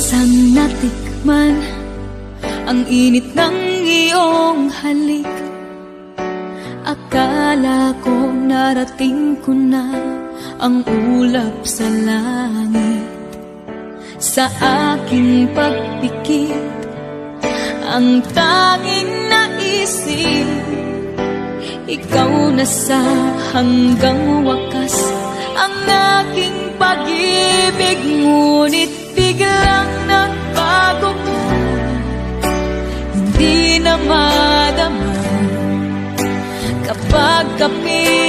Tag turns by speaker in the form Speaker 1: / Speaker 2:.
Speaker 1: isang natikman ang init ng iyong halik. Akala ko narating ko na ang ulap sa langit. Sa aking pagpikit, ang tanging naisip, ikaw na sa hanggang wakas ang aking pag-ibig. Ngunit biglang nagbago ko, hindi na madama kapag kapit